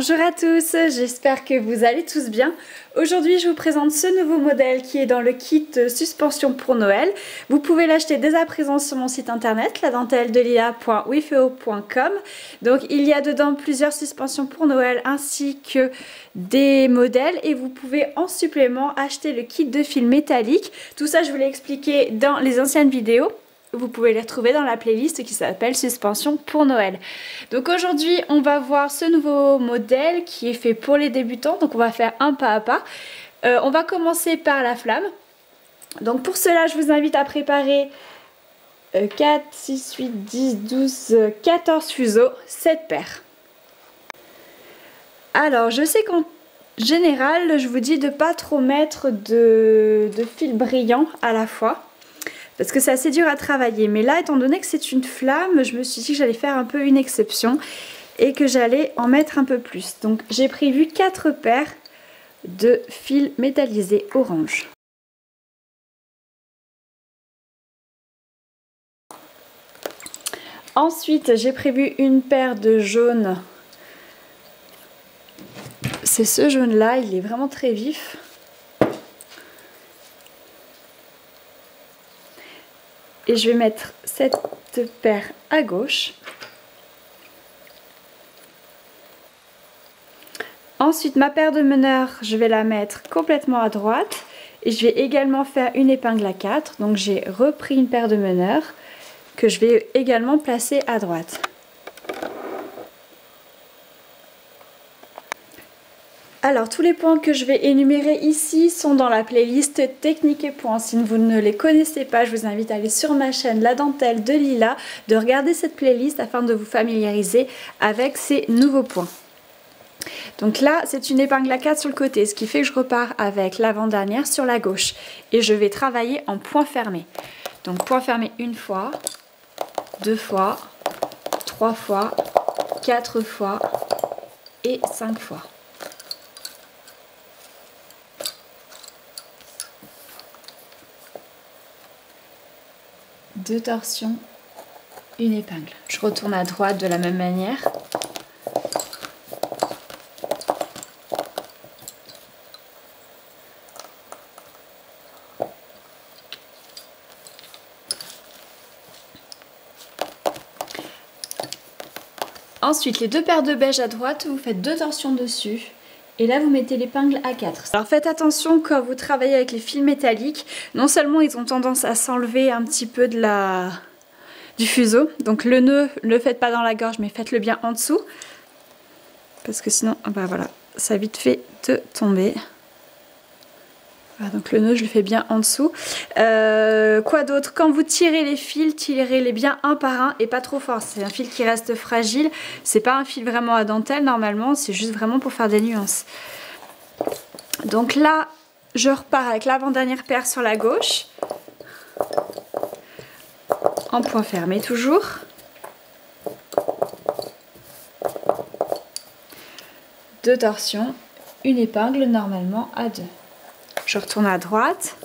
Bonjour à tous, j'espère que vous allez tous bien. Aujourd'hui je vous présente ce nouveau modèle qui est dans le kit suspension pour Noël. Vous pouvez l'acheter dès à présent sur mon site internet ladenteldelila.wefeo.com. Donc il y a dedans plusieurs suspensions pour Noël ainsi que des modèles et vous pouvez en supplément acheter le kit de fil métallique. Tout ça je vous l'ai expliqué dans les anciennes vidéos. Vous pouvez les retrouver dans la playlist qui s'appelle Suspension pour Noël. Donc aujourd'hui, on va voir ce nouveau modèle qui est fait pour les débutants. Donc on va faire un pas à pas. On va commencer par la flamme. Donc pour cela, je vous invite à préparer 4, 6, 8, 10, 12, 14 fuseaux, 7 paires. Alors je sais qu'en général, je vous dis de ne pas trop mettre de fil brillant à la fois. Parce que c'est assez dur à travailler. Mais là, étant donné que c'est une flamme, je me suis dit que j'allais faire un peu une exception. Et que j'allais en mettre un peu plus. Donc j'ai prévu 4 paires de fils métallisés orange. Ensuite, j'ai prévu une paire de jaune. C'est ce jaune-là, il est vraiment très vif. Et je vais mettre cette paire à gauche. Ensuite, ma paire de meneurs, je vais la mettre complètement à droite. Et je vais également faire une épingle à 4. Donc j'ai repris une paire de meneurs que je vais également placer à droite. Alors tous les points que je vais énumérer ici sont dans la playlist techniques et points. Si vous ne les connaissez pas, je vous invite à aller sur ma chaîne La Dentelle de Lila, de regarder cette playlist afin de vous familiariser avec ces nouveaux points. Donc là, c'est une épingle à 4 sur le côté, ce qui fait que je repars avec l'avant-dernière sur la gauche. Et je vais travailler en point fermé. Donc point fermé une fois, 2 fois, 3 fois, 4 fois et 5 fois. Deux torsions, une épingle. Je retourne à droite de la même manière. Ensuite, les 2 paires de beige à droite, vous faites 2 torsions dessus. Et là, vous mettez l'épingle à 4. Alors faites attention quand vous travaillez avec les fils métalliques. Non seulement ils ont tendance à s'enlever un petit peu du fuseau. Donc le nœud, ne le faites pas dans la gorge, mais faites-le bien en dessous. Parce que sinon, bah voilà, ça a vite fait de tomber. Voilà, donc le nœud, je le fais bien en dessous. Quoi d'autre? Quand vous tirez les fils, tirez-les bien un par un et pas trop fort. C'est un fil qui reste fragile. C'est pas un fil vraiment à dentelle normalement, c'est juste vraiment pour faire des nuances. Donc là, je repars avec l'avant-dernière paire sur la gauche. En point fermé toujours. Deux torsions, une épingle normalement à 2. Je retourne à droite.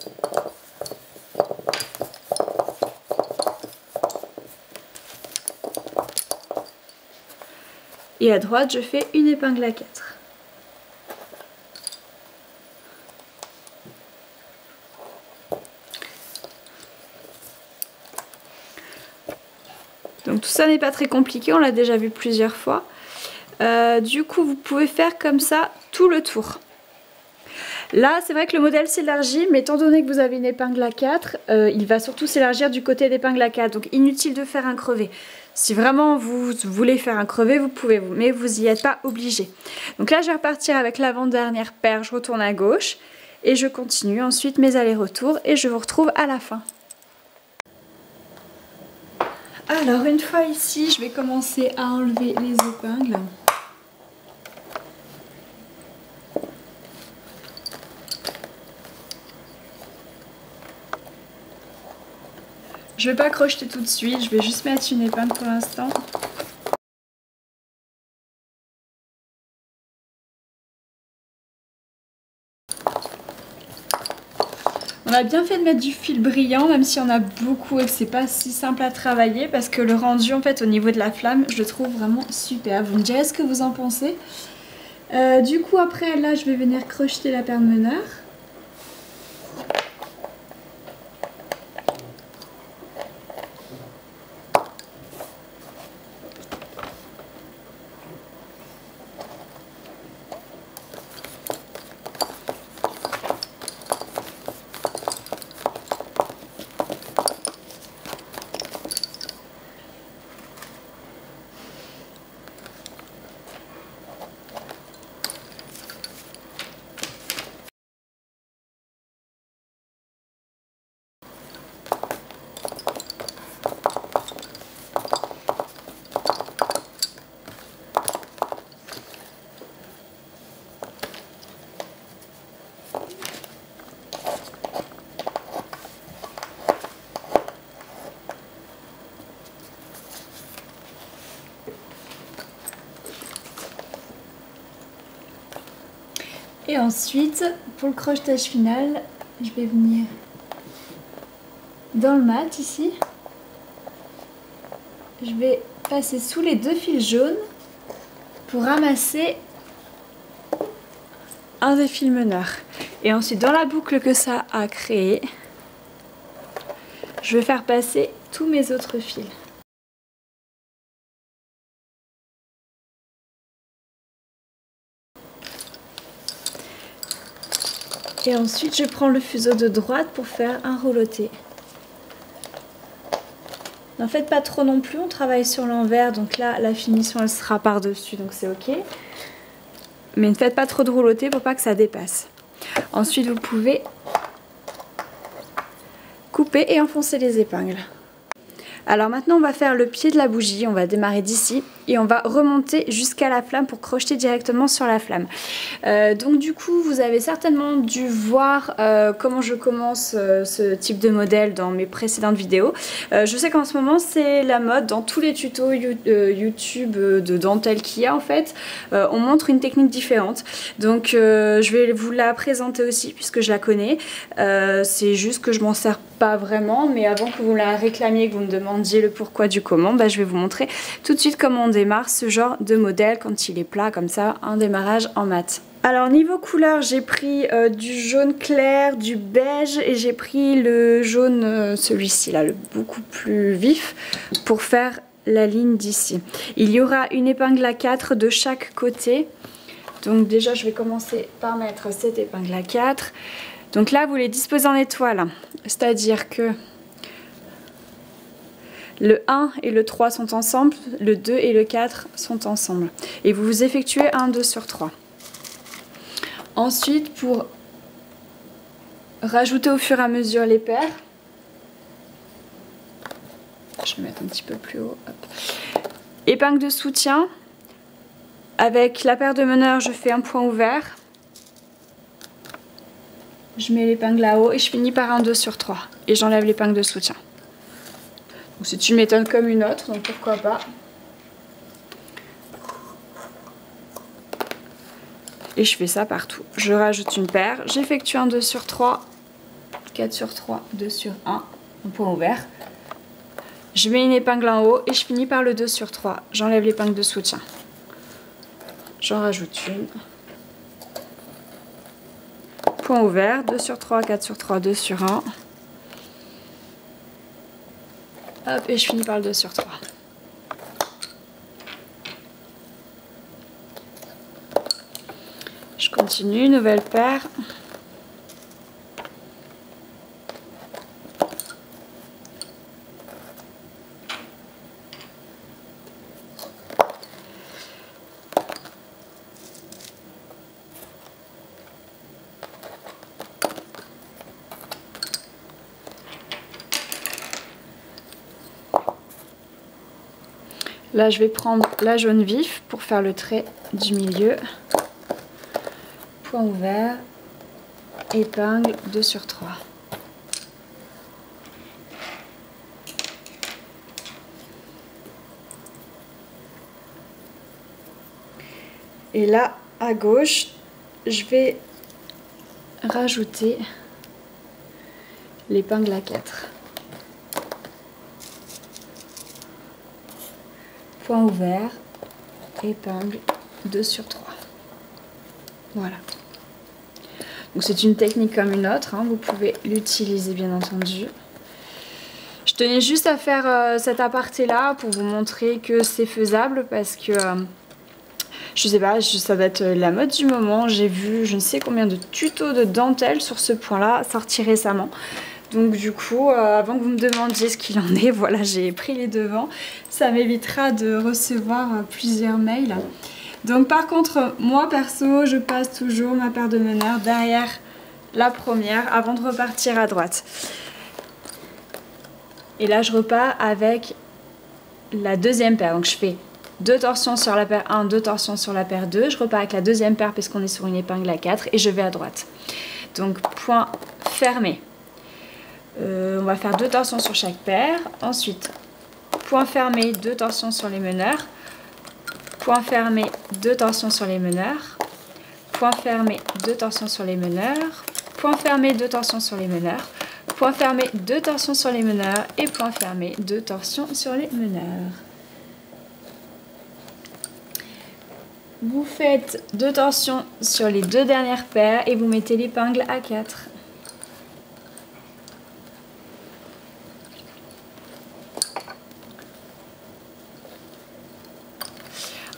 Et à droite, je fais une épingle à 4. Donc tout ça n'est pas très compliqué, on l'a déjà vu plusieurs fois. Du coup, vous pouvez faire comme ça tout le tour. Là, c'est vrai que le modèle s'élargit, mais étant donné que vous avez une épingle à 4, il va surtout s'élargir du côté d'épingle à 4. Donc inutile de faire un crevé. Si vraiment vous voulez faire un crevé, vous pouvez, mais vous n'y êtes pas obligé. Donc là, je vais repartir avec l'avant-dernière paire, je retourne à gauche et je continue ensuite mes allers-retours et je vous retrouve à la fin. Alors, une fois ici, je vais commencer à enlever les épingles. Je vais pas crocheter tout de suite, je vais juste mettre une épingle pour l'instant. On a bien fait de mettre du fil brillant, même si on a beaucoup et que c'est pas si simple à travailler, parce que le rendu en fait au niveau de la flamme, je le trouve vraiment super. Vous me direz ce que vous en pensez. Du coup après là je vais venir crocheter la paire de meneur. Et ensuite, pour le crochetage final, je vais venir dans le mat ici. Je vais passer sous les 2 fils jaunes pour ramasser un des fils meneurs. Et ensuite, dans la boucle que ça a créée, je vais faire passer tous mes autres fils. Et ensuite, je prends le fuseau de droite pour faire un rouloté. N'en faites pas trop non plus, on travaille sur l'envers, donc là, la finition, elle sera par-dessus, donc c'est ok. Mais ne faites pas trop de rouloté pour pas que ça dépasse. Ensuite, vous pouvez couper et enfoncer les épingles. Alors maintenant on va faire le pied de la bougie, on va démarrer d'ici et on va remonter jusqu'à la flamme pour crocheter directement sur la flamme. Donc du coup vous avez certainement dû voir comment je commence ce type de modèle dans mes précédentes vidéos. Je sais qu'en ce moment c'est la mode dans tous les tutos YouTube de dentelle qu'il y a en fait. On montre une technique différente. Donc je vais vous la présenter aussi puisque je la connais. C'est juste que je m'en sers pas vraiment, mais avant que vous la réclamiez, que vous me demandiez le pourquoi du comment, bah, je vais vous montrer tout de suite comment on démarre ce genre de modèle quand il est plat comme ça, un démarrage en mat. Alors niveau couleur, j'ai pris du jaune clair, du beige et j'ai pris le jaune, celui-ci là, le beaucoup plus vif pour faire la ligne d'ici. Il y aura une épingle à 4 de chaque côté. Donc déjà je vais commencer par mettre cette épingle à 4. Donc là, vous les disposez en étoile, c'est-à-dire que le 1 et le 3 sont ensemble, le 2 et le 4 sont ensemble. Et vous effectuez un 2 sur 3. Ensuite, pour rajouter au fur et à mesure les paires, je vais mettre un petit peu plus haut, hop. Épingle de soutien, avec la paire de meneurs, je fais un point ouvert. Je mets l'épingle là-haut et je finis par un 2 sur 3. Et j'enlève l'épingle de soutien. C'est une méthode comme une autre, donc pourquoi pas. Et je fais ça partout. Je rajoute une paire, j'effectue un 2 sur 3, 4 sur 3, 2 sur 1, un point ouvert. Je mets une épingle en haut et je finis par le 2 sur 3. J'enlève l'épingle de soutien. J'en rajoute une. Point ouvert, 2 sur 3, 4 sur 3, 2 sur 1. Hop, et je finis par le 2 sur 3. Je continue, nouvelle paire. Là, je vais prendre la jaune vif pour faire le trait du milieu. Point ouvert, épingle 2 sur 3. Et là, à gauche, je vais rajouter l'épingle à 4. Point ouvert, épingle 2 sur 3. Voilà. Donc c'est une technique comme une autre, hein, vous pouvez l'utiliser bien entendu. Je tenais juste à faire cet aparté là pour vous montrer que c'est faisable parce que je sais pas, ça va être la mode du moment. J'ai vu je ne sais combien de tutos de dentelle sur ce point là sortir récemment. Donc du coup, avant que vous me demandiez ce qu'il en est, voilà, j'ai pris les devants. Ça m'évitera de recevoir plusieurs mails. Donc par contre, moi perso, je passe toujours ma paire de meneurs derrière la première avant de repartir à droite. Et là, je repars avec la deuxième paire. Donc je fais 2 torsions sur la paire 1, 2 torsions sur la paire 2. Je repars avec la deuxième paire puisqu'on est sur une épingle à 4 et je vais à droite. Donc point fermé. On va faire 2 torsions sur chaque paire. Ensuite, point fermé, 2 torsions sur les meneurs. Point fermé, 2 torsions sur les meneurs. Point fermé, 2 torsions sur les meneurs. Point fermé, 2 torsions sur les meneurs. Point fermé, 2 torsions sur les meneurs. Et point fermé, 2 torsions sur les meneurs. Vous faites 2 torsions sur les 2 dernières paires et vous mettez l'épingle à 4.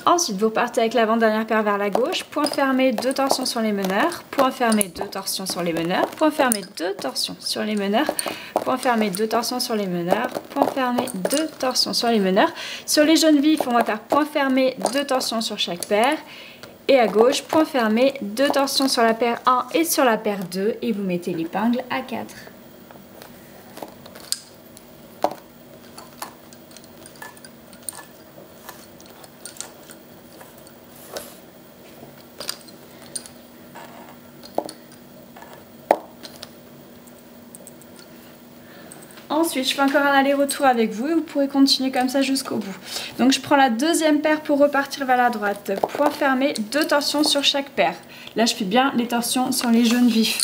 Ensuite, vous repartez avec l'avant-dernière paire vers la gauche. Point fermé, 2 torsions sur les meneurs. Point fermé, 2 torsions sur les meneurs. Point fermé, 2 torsions sur les meneurs. Point fermé, 2 torsions sur les meneurs. Point fermé, 2 torsions sur les meneurs. Sur les jaunes vifs, on va faire point fermé, 2 torsions sur chaque paire. Et à gauche, point fermé, 2 torsions sur la paire 1 et sur la paire 2. Et vous mettez l'épingle à 4. Ensuite, je fais encore un aller-retour avec vous et vous pourrez continuer comme ça jusqu'au bout. Donc, je prends la deuxième paire pour repartir vers la droite. Point fermé, 2 torsions sur chaque paire. Là, je fais bien les torsions sur les jaunes vifs.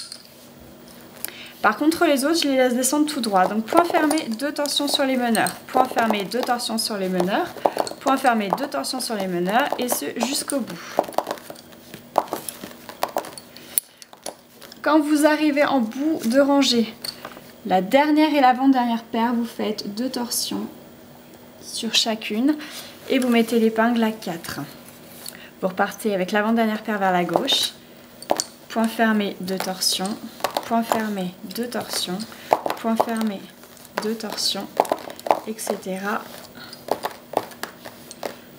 Par contre, les autres, je les laisse descendre tout droit. Donc, point fermé, 2 torsions sur les meneurs. Point fermé, 2 torsions sur les meneurs. Point fermé, 2 torsions sur les meneurs. Et ce, jusqu'au bout. Quand vous arrivez en bout de rangée, la dernière et l'avant-dernière paire, vous faites 2 torsions sur chacune et vous mettez l'épingle à 4. Vous repartez avec l'avant-dernière paire vers la gauche. Point fermé, 2 torsions. Point fermé, 2 torsions. Point fermé, 2 torsions, etc.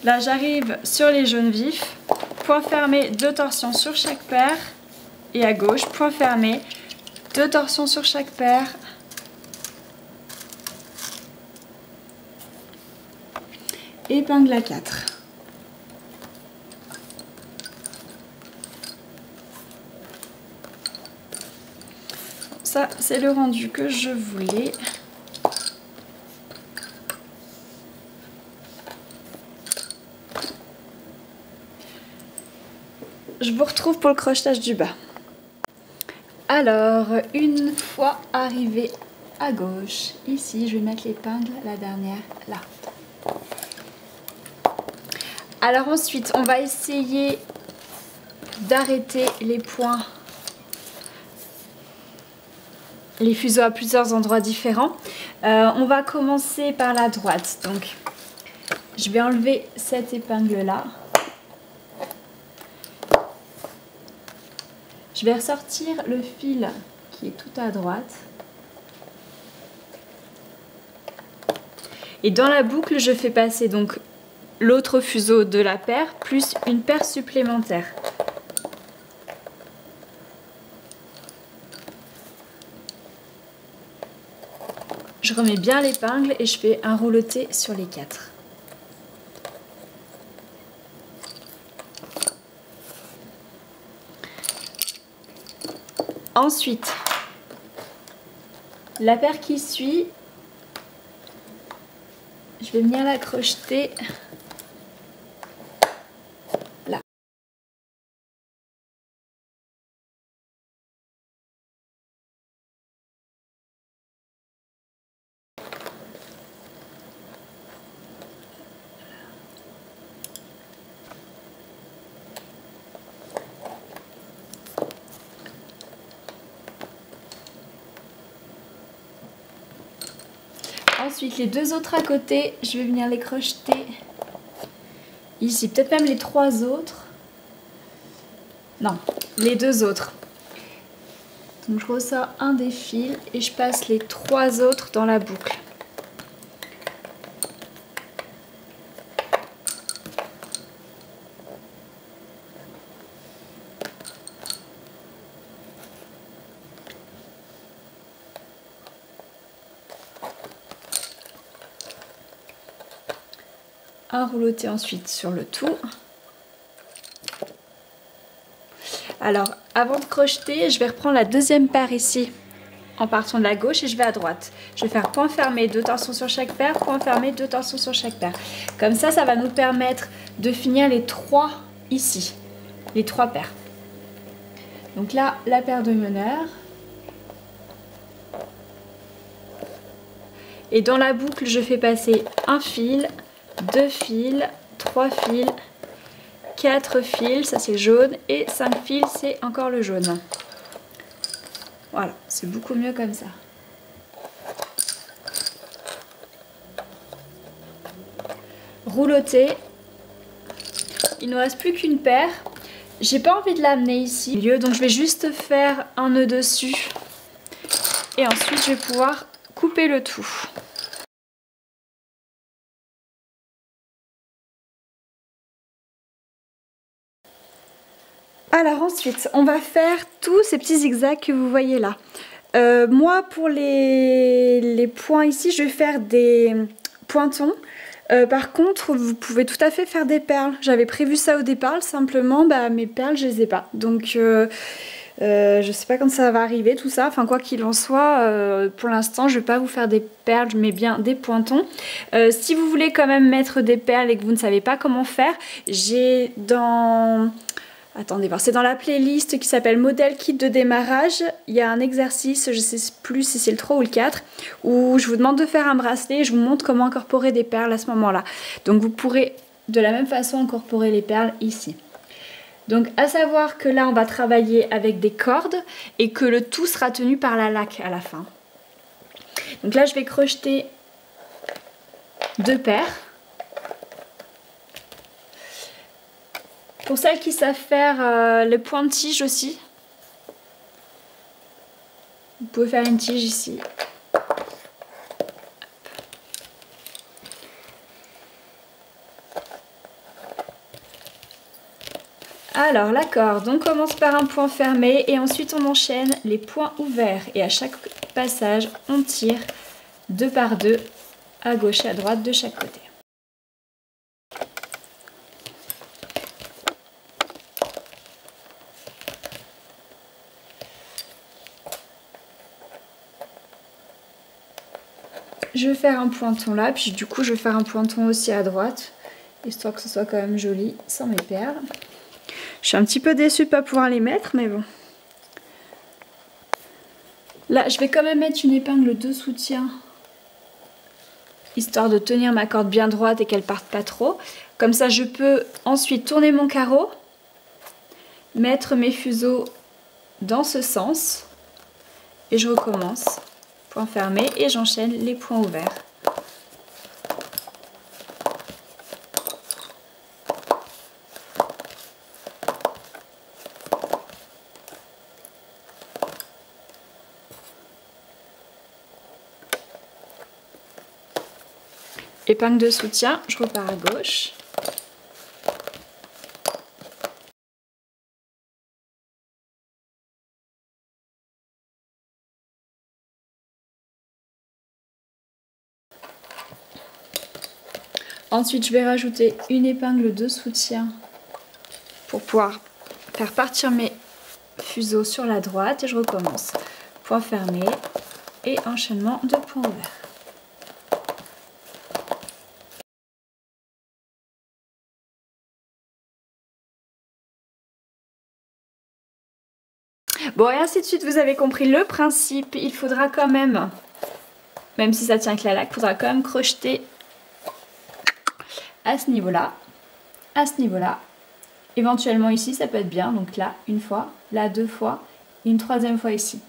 Là, j'arrive sur les jaunes vifs. Point fermé, 2 torsions sur chaque paire. Et à gauche, point fermé, 2 torsions sur chaque paire. Épingle à 4. Ça, c'est le rendu que je voulais. Je vous retrouve pour le crochetage du bas. Alors, une fois arrivé à gauche, ici, je vais mettre l'épingle, la dernière, là. Alors ensuite, on va essayer d'arrêter les points, les fuseaux à plusieurs endroits différents. On va commencer par la droite. Donc, je vais enlever cette épingle-là. Je vais ressortir le fil qui est tout à droite. Et dans la boucle, je fais passer donc l'autre fuseau de la paire plus une paire supplémentaire. Je remets bien l'épingle et je fais un rouleté sur les 4. Ensuite, la paire qui suit, je vais venir la crocheter là. Ensuite les deux autres à côté, je vais venir les crocheter ici, peut-être même les trois autres. Non, les deux autres. Donc je ressors un des fils et je passe les trois autres dans la boucle. Un rouloté ensuite sur le tout. Alors avant de crocheter, je vais reprendre la deuxième paire ici en partant de la gauche et je vais à droite. Je vais faire point fermé, 2 torsions sur chaque paire, point fermé, 2 torsions sur chaque paire. Comme ça va nous permettre de finir les trois ici, les trois paires. Donc là, la paire de meneurs. Et dans la boucle, je fais passer un fil, 2 fils, 3 fils, 4 fils, ça c'est jaune, et 5 fils, c'est encore le jaune. Voilà, c'est beaucoup mieux comme ça. Rouloté. Il ne reste plus qu'une paire. J'ai pas envie de l'amener ici, donc je vais juste faire un nœud dessus. Et ensuite, je vais pouvoir couper le tout. Alors ensuite, on va faire tous ces petits zigzags que vous voyez là. Moi, pour les points ici, je vais faire des pointons. Par contre, vous pouvez tout à fait faire des perles. J'avais prévu ça au départ, simplement, mes perles, je les ai pas. Donc, je sais pas quand ça va arriver, tout ça. Enfin, quoi qu'il en soit, pour l'instant, je vais pas vous faire des perles, mais bien des pointons. Si vous voulez quand même mettre des perles et que vous ne savez pas comment faire, j'ai dans... Attendez voir, c'est dans la playlist qui s'appelle modèle kit de démarrage. Il y a un exercice, je sais plus si c'est le 3 ou le 4, où je vous demande de faire un bracelet et je vous montre comment incorporer des perles à ce moment-là. Donc vous pourrez de la même façon incorporer les perles ici. Donc à savoir que là on va travailler avec des cordes et que le tout sera tenu par la laque à la fin. Donc là je vais crocheter 2 paires. Pour celles qui savent faire le point de tige aussi, vous pouvez faire une tige ici. Alors la corde, on commence par un point fermé et ensuite on enchaîne les points ouverts. Et à chaque passage, on tire 2 par 2 à gauche et à droite de chaque côté. Je vais faire un pointon là, puis du coup je vais faire un pointon aussi à droite, histoire que ce soit quand même joli sans mes perles. Je suis un petit peu déçue de ne pas pouvoir les mettre, mais bon. Là, je vais quand même mettre une épingle de soutien, histoire de tenir ma corde bien droite et qu'elle parte pas trop. Comme ça, je peux ensuite tourner mon carreau, mettre mes fuseaux dans ce sens, et je recommence. Point fermé et j'enchaîne les points ouverts. Épingle de soutien, je repars à gauche. Ensuite, je vais rajouter une épingle de soutien pour pouvoir faire partir mes fuseaux sur la droite et je recommence. Point fermé et enchaînement de points ouverts. Bon, et ainsi de suite, vous avez compris le principe. Il faudra quand même si ça tient avec la laque, il faudra quand même crocheter à ce niveau-là, éventuellement ici, ça peut être bien. Donc là, une fois, là, 2 fois, et une 3e fois ici.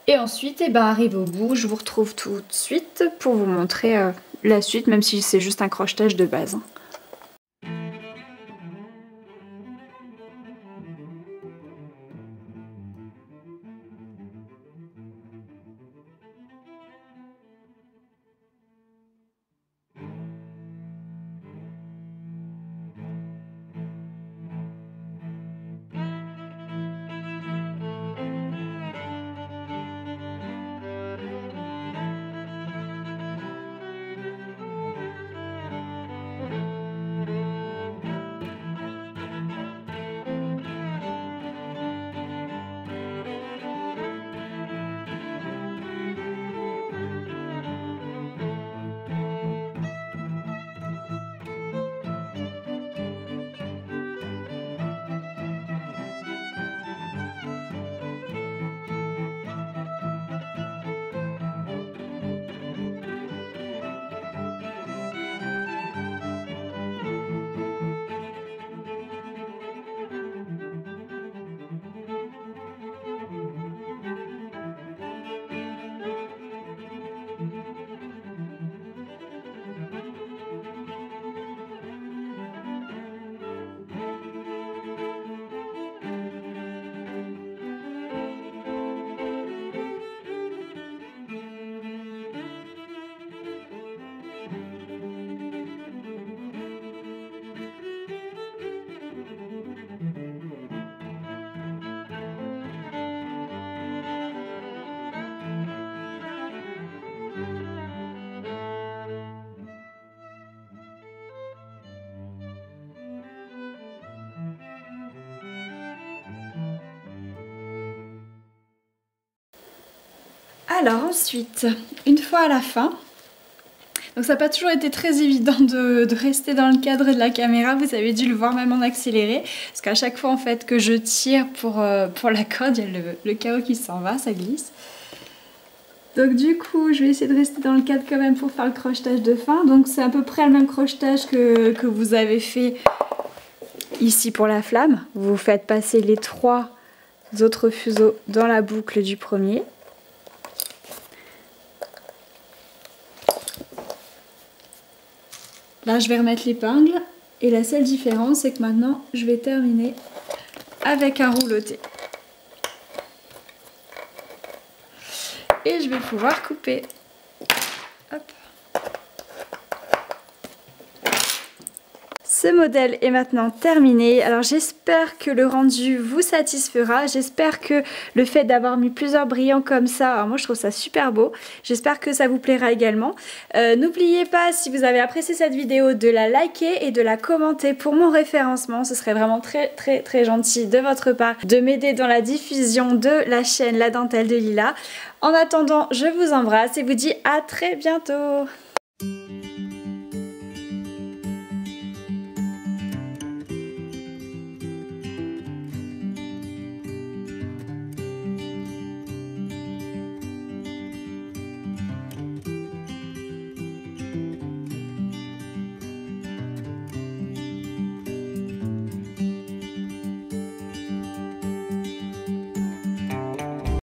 Et ensuite, arrivé au bout, je vous retrouve tout de suite pour vous montrer la suite, même si c'est juste un crochetage de base. Alors ensuite, une fois à la fin, donc ça n'a pas toujours été très évident de rester dans le cadre de la caméra, vous avez dû le voir même en accéléré, parce qu'à chaque fois en fait que je tire pour la corde, il y a le carreau qui s'en va, ça glisse. Donc du coup, je vais essayer de rester dans le cadre quand même pour faire le crochetage de fin. Donc c'est à peu près le même crochetage que vous avez fait ici pour la flamme. Vous faites passer les 3 autres fuseaux dans la boucle du premier. Là, je vais remettre l'épingle et la seule différence, c'est que maintenant, je vais terminer avec un rouloté. Et je vais pouvoir couper. Hop. Ce modèle est maintenant terminé. Alors j'espère que le rendu vous satisfera. J'espère que le fait d'avoir mis plusieurs brillants comme ça, alors moi je trouve ça super beau. J'espère que ça vous plaira également. N'oubliez pas, si vous avez apprécié cette vidéo, de la liker et de la commenter pour mon référencement. Ce serait vraiment très gentil de votre part de m'aider dans la diffusion de la chaîne La Dentelle de Lila. En attendant, je vous embrasse et vous dis à très bientôt.